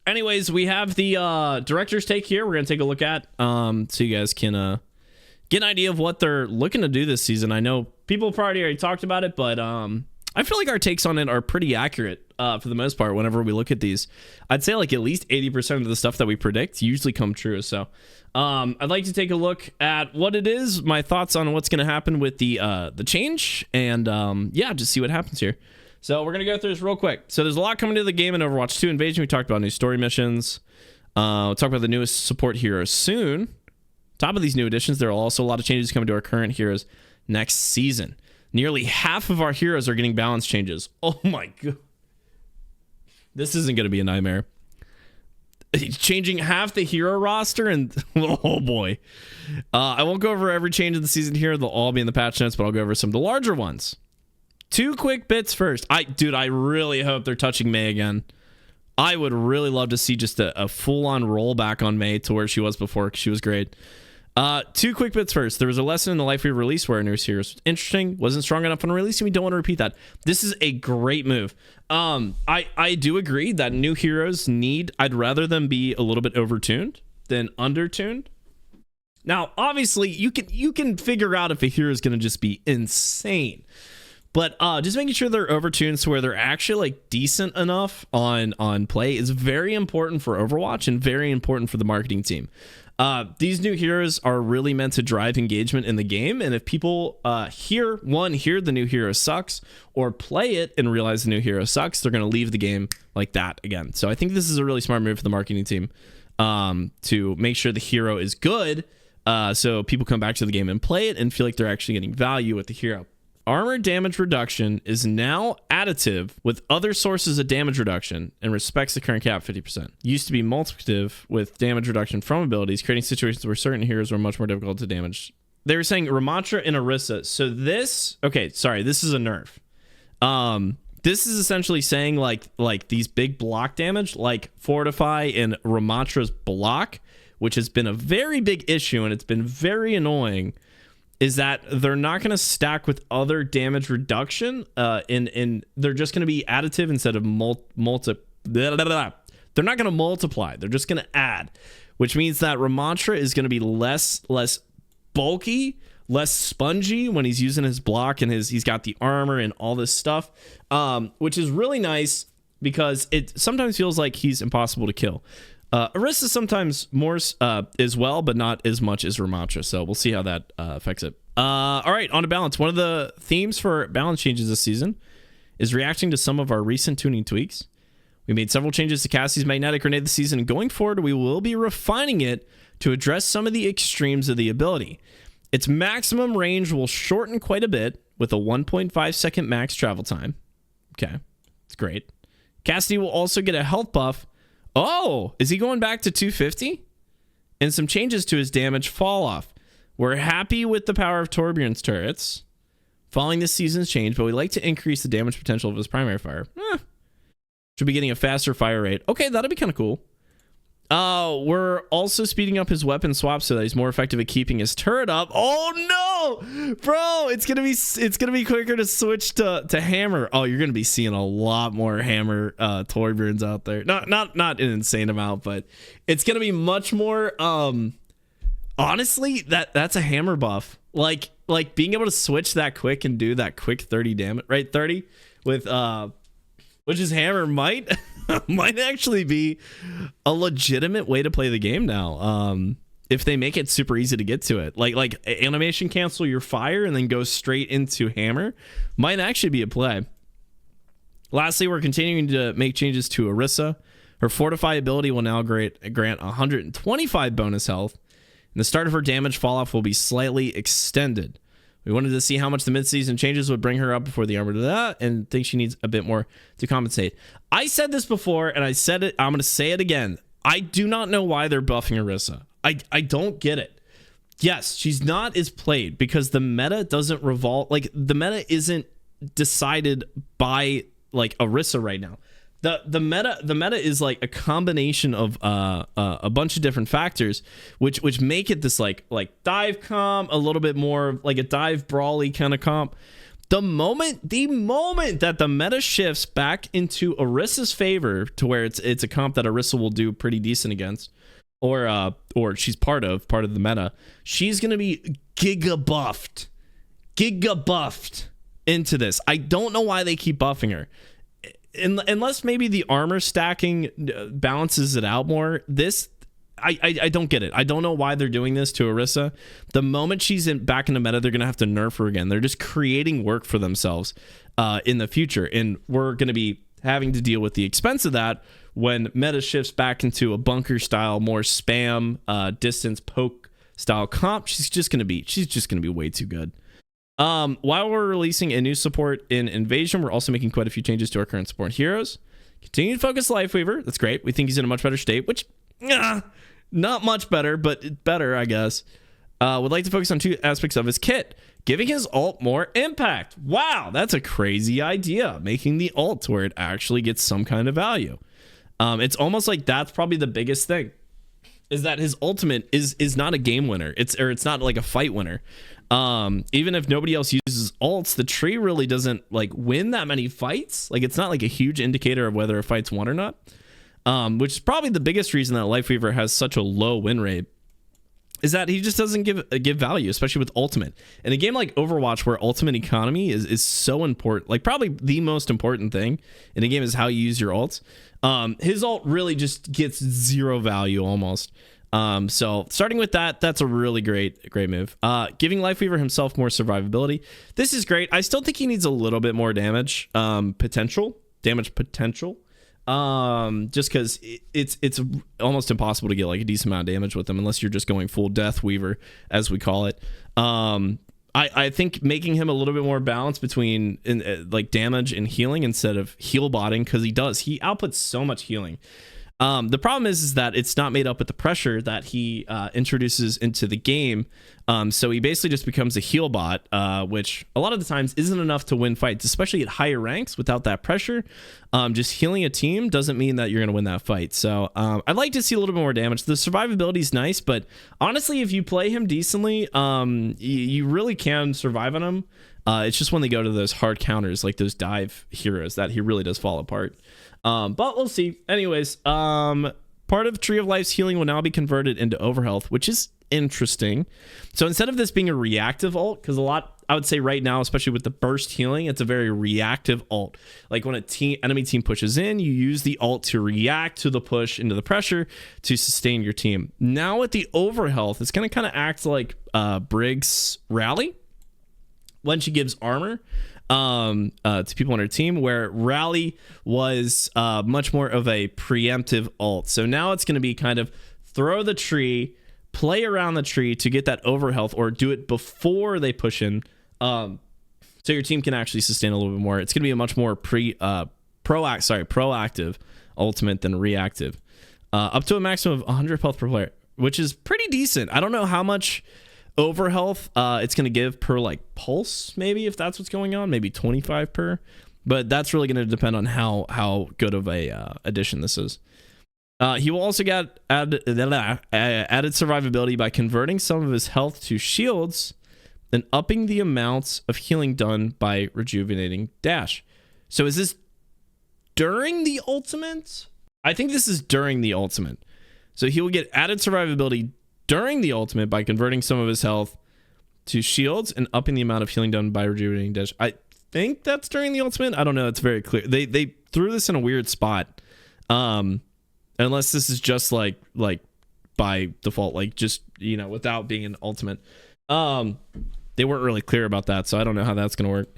Anyways, we have the director's take here. We're gonna take a look at so you guys can get an idea of what they're looking to do this season. I know people probably already talked about it, but I feel like our takes on it are pretty accurate for the most part. Whenever we look at these, I'd say like at least 80% of the stuff that we predict usually come true. So I'd like to take a look at what it is, my thoughts on what's going to happen with the change, and yeah, just see what happens here. So we're going to go through this real quick. So there's a lot coming to the game in Overwatch 2 Invasion. We talked about new story missions. We'll talk about the newest support heroes soon. Top of these new additions, there are also a lot of changes coming to our current heroes next season. Nearly half of our heroes are getting balance changes. Oh my god. This isn't going to be a nightmare. Changing half the hero roster and oh boy. I won't go over every change in the season here. They'll all be in the patch notes, but I'll go over some of the larger ones. Two quick bits first. I really hope they're touching May again. I would really love to see just a full-on rollback on May to where she was before, because she was great. Two quick bits first. There was a lesson in the life we released where our newest heroes was interesting, wasn't strong enough on release, and we don't want to repeat that. This is a great move. I do agree that new heroes I'd rather them be a little bit overtuned than undertuned. Now, obviously, you can figure out if a hero is going to just be insane. But just making sure they're overtuned so where they're actually like decent enough on play is very important for Overwatch and very important for the marketing team. These new heroes are really meant to drive engagement in the game, and if people hear the new hero sucks, or play it and realize the new hero sucks, they're going to leave the game like that again. So I think this is a really smart move for the marketing team to make sure the hero is good, so people come back to the game and play it and feel like they're actually getting value with the hero. Armor damage reduction is now additive with other sources of damage reduction and respects the current cap 50%. Used to be multiplicative with damage reduction from abilities, creating situations where certain heroes were much more difficult to damage. They were saying Ramattra and Orisa. So this is a nerf. This is essentially saying like these big block damage, like Fortify and Ramattra's block, which has been a very big issue and it's been very annoying, is that they're not going to stack with other damage reduction, and they're just going to be additive instead of they're not going to multiply. They're just going to add, which means that Ramattra is going to be less bulky, less spongy when he's using his block, and he's got the armor and all this stuff, which is really nice because it sometimes feels like he's impossible to kill. Orisa sometimes more as well, but not as much as Ramattra, so we'll see how that affects it. All right, on to balance. One of the themes for balance changes this season is reacting to some of our recent tuning tweaks. We made several changes to Cassie's magnetic grenade this season, and going forward, we will be refining it to address some of the extremes of the ability. Its maximum range will shorten quite a bit with a 1.5 second max travel time. Okay, it's great. Cassie will also get a health buff. Oh, is he going back to 250? And some changes to his damage fall off. We're happy with the power of Torbjorn's turrets following this season's change, but we like to increase the damage potential of his primary fire. Should be getting a faster fire rate. Okay, that'll be kind of cool. We're also speeding up his weapon swap so that he's more effective at keeping his turret up. Oh no, bro! It's gonna be quicker to switch to hammer. Oh, you're gonna be seeing a lot more hammer Torbjorns out there. Not an insane amount, but it's gonna be much more. Honestly, that's a hammer buff. Like being able to switch that quick and do that quick 30 damage, right? 30 with which is hammer might actually be a legitimate way to play the game now. If they make it super easy to get to it, like animation cancel your fire and then go straight into hammer, might actually be a play. Lastly, we're continuing to make changes to Orisa. Her Fortify ability will now grant 125 bonus health, and the start of her damage falloff will be slightly extended. We wanted to see how much the mid-season changes would bring her up before the armor to that, and think she needs a bit more to compensate. I said this before, and I said it. I'm going to say it again. I do not know why they're buffing Orisa. I don't get it. Yes, she's not as played because the meta doesn't revolve. Like, the meta isn't decided by like Orisa right now. The meta is like a combination of a bunch of different factors which make it this like dive comp, a little bit more like a dive brawly kind of comp. The moment that the meta shifts back into Orissa's favor to where it's a comp that Orisa will do pretty decent against, or she's part of the meta, she's gonna be giga buffed into this. I don't know why they keep buffing her. Unless maybe the armor stacking balances it out more. I don't get it. I don't know why they're doing this to Orisa. The moment she's back in the meta, they're going to have to nerf her again. They're just creating work for themselves in the future. And we're going to be having to deal with the expense of that when meta shifts back into a bunker style, more spam, distance poke style comp. She's just going to be way too good. While we're releasing a new support in Invasion, we're also making quite a few changes to our current support heroes. Continue to focus Lifeweaver. That's great. We think he's in a much better state, which... not much better, but better, I guess. Would like to focus on two aspects of his kit. Giving his ult more impact. Wow, that's a crazy idea. Making the ult to where it actually gets some kind of value. It's almost like that's probably the biggest thing. Is that his ultimate is not a game winner. It's not like a fight winner. Even if nobody else uses ults, the tree really doesn't like win that many fights. Like it's not like a huge indicator of whether a fight's won or not. Which is probably the biggest reason that Lifeweaver has such a low win rate, is that he just doesn't give value, especially with ultimate. In a game like Overwatch, where ultimate economy is so important, like probably the most important thing in a game is how you use your ults. His ult really just gets zero value almost. So starting with that's a really great move. Giving Lifeweaver himself more survivability. This is great. I still think he needs a little bit more damage potential. Just because it's almost impossible to get like a decent amount of damage with them unless you're just going full Death Weaver, as we call it. I think making him a little bit more balanced between like damage and healing instead of heal botting, because he outputs so much healing. The problem is that it's not made up with the pressure that he introduces into the game. So he basically just becomes a heal bot, which a lot of the times isn't enough to win fights, especially at higher ranks without that pressure. Just healing a team doesn't mean that you're going to win that fight. So I'd like to see a little bit more damage. The survivability is nice, but honestly, if you play him decently, you really can survive on him. It's just when they go to those hard counters, like those dive heroes, that he really does fall apart. But we'll see. Anyways, part of Tree of Life's healing will now be converted into Overhealth, which is interesting. So instead of this being a reactive ult, because I would say right now, especially with the burst healing, it's a very reactive ult. Like when enemy team pushes in, you use the ult to react to the push into the pressure to sustain your team. Now with the Overhealth, it's going to kind of act like Briggs' Rally when she gives armor to people on her team, where Rally was much more of a preemptive ult. So now it's going to be kind of throw the tree, play around the tree to get that Overhealth, or do it before they push in, so your team can actually sustain a little bit more. It's going to be a much more proactive ultimate than reactive. Up to a maximum of 100 health per player, which is pretty decent. I don't know how much Overhealth it's going to give per like pulse, maybe, if that's what's going on, maybe 25 per, but that's really going to depend on how good of a addition this is. He will also get added survivability by converting some of his health to shields and upping the amounts of healing done by rejuvenating dash. So is this during the ultimate? I think this is during the ultimate. So he will get added survivability during the ultimate by converting some of his health to shields and upping the amount of healing done by rejuvenating dash. I think that's during the ultimate. I don't know. It's very clear. They threw this in a weird spot. Unless this is just like by default, like just, without being an ultimate. They weren't really clear about that, so I don't know how that's going to work.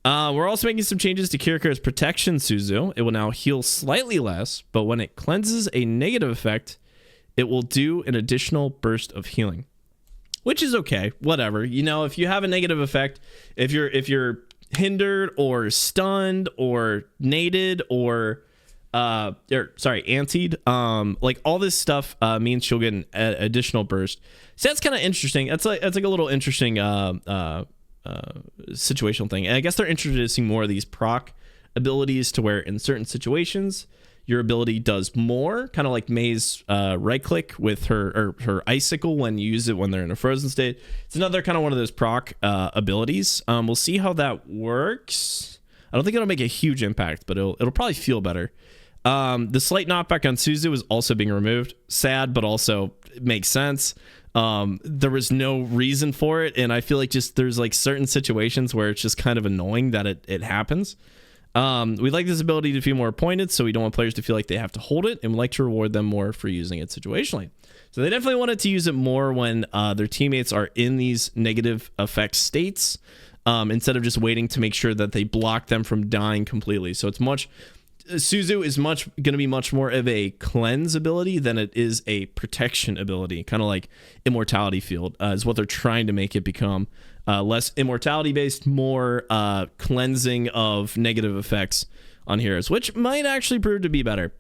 We're also making some changes to Kirika's Protection Suzu. It will now heal slightly less, but when it cleanses a negative effect, it will do an additional burst of healing, which is okay. Whatever. If you have a negative effect, if you're hindered or stunned or naded or antied, like all this stuff means she'll get an additional burst. So that's kind of interesting. That's like a little interesting situational thing. And I guess they're introducing more of these proc abilities to where in certain situations your ability does more, kind of like May's right click with her icicle when you use it when they're in a frozen state. It's another kind of one of those proc abilities. We'll see how that works. I don't think it'll make a huge impact, but it'll probably feel better. The slight knockback on Suzu is also being removed. Sad, but also it makes sense. There was no reason for it, and I feel like just there's like certain situations where it's just kind of annoying that it happens. We like this ability to feel more pointed, so we don't want players to feel like they have to hold it, and we like to reward them more for using it situationally. So they definitely wanted to use it more when their teammates are in these negative effect states, instead of just waiting to make sure that they block them from dying completely. So it's Suzu is going to be much more of a cleanse ability than it is a protection ability, kind of like Immortality Field is what they're trying to make it become. Less immortality based, more cleansing of negative effects on heroes, which might actually prove to be better.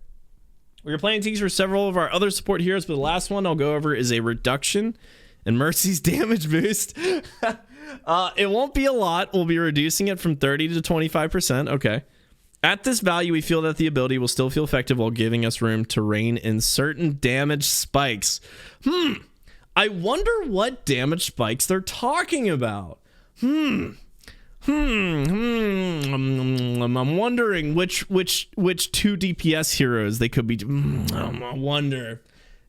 We are planning things for several of our other support heroes, but the last one I'll go over is a reduction in Mercy's damage boost. It won't be a lot. We'll be reducing it from 30 to 25%. Okay. At this value, we feel that the ability will still feel effective while giving us room to rein in certain damage spikes. I wonder what damage spikes they're talking about. I'm wondering which 2 DPS heroes they could be. I wonder.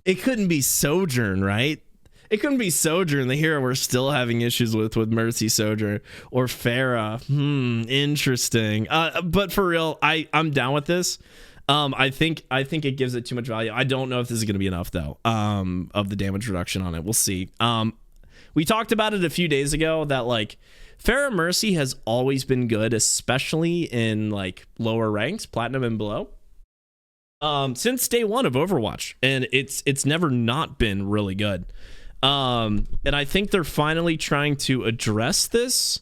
It couldn't be Sojourn, right? It couldn't be Sojourn, the hero we're still having issues with Mercy Sojourn, or Pharah. Interesting. But for real, I'm down with this. I think it gives it too much value. I don't know if this is going to be enough though. Of the damage reduction on it, we'll see. We talked about it a few days ago that like Pharah Mercy has always been good, especially in like lower ranks, platinum and below. Since day one of Overwatch, and it's never not been really good. And I think they're finally trying to address this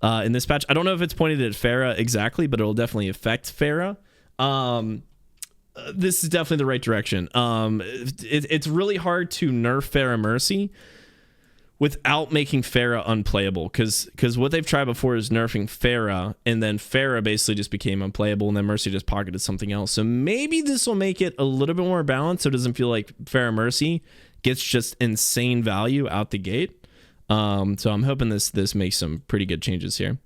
in this patch. I don't know if it's pointed at Pharah exactly, but it'll definitely affect Pharah. This is definitely the right direction. It's really hard to nerf Pharah Mercy without making Pharah unplayable, because what they've tried before is nerfing Pharah, and then Pharah basically just became unplayable, and then Mercy just pocketed something else. So maybe this will make it a little bit more balanced, so it doesn't feel like Pharah Mercy gets just insane value out the gate. So I'm hoping this makes some pretty good changes here.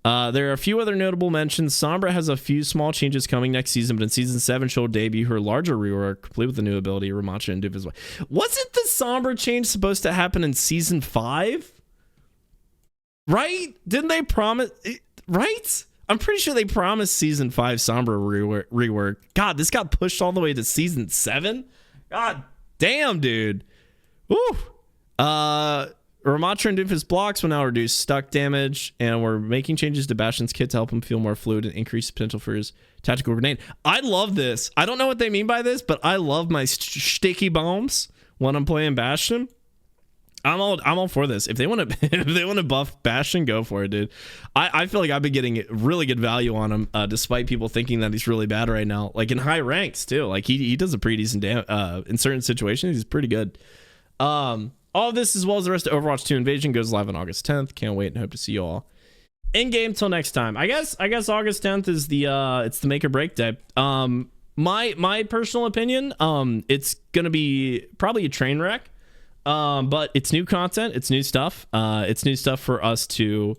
There are a few other notable mentions. Sombra has a few small changes coming next season, but in season 7 she'll debut her larger rework, complete with the new ability Ramacha and Doofus. Wasn't the Sombra change supposed to happen in season 5? Right? Didn't they promise? Right? I'm pretty sure they promised season 5 Sombra rework. God, this got pushed all the way to season 7? God damn, dude. Woo. Ramacha and Doofus blocks will now reduce stuck damage, and we're making changes to Bastion's kit to help him feel more fluid and increase the potential for his tactical grenade. I love this. I don't know what they mean by this, but I love my sticky bombs when I'm playing Bastion. I'm all for this. If they want to buff Bastion, go for it, dude. I feel like I've been getting really good value on him, despite people thinking that he's really bad right now. Like in high ranks too. Like he does a pretty decent in certain situations. He's pretty good. All of this, as well as the rest of Overwatch 2 Invasion, goes live on August 10th. Can't wait and hope to see you all in game till next time. I guess August 10th is it's the make or break day. My personal opinion, it's gonna be probably a train wreck. But it's new content, it's new stuff. It's new stuff for us to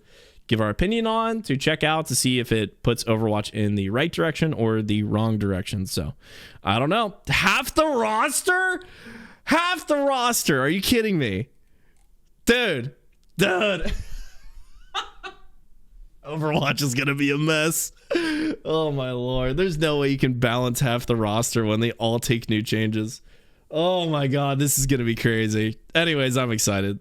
give our opinion on, to check out, to see if it puts Overwatch in the right direction or the wrong direction. So I don't know. Half the roster? Are you kidding me? Dude. Overwatch is gonna be a mess. Oh my lord. There's no way you can balance half the roster when they all take new changes. Oh my god, this is gonna be crazy. Anyways, I'm excited.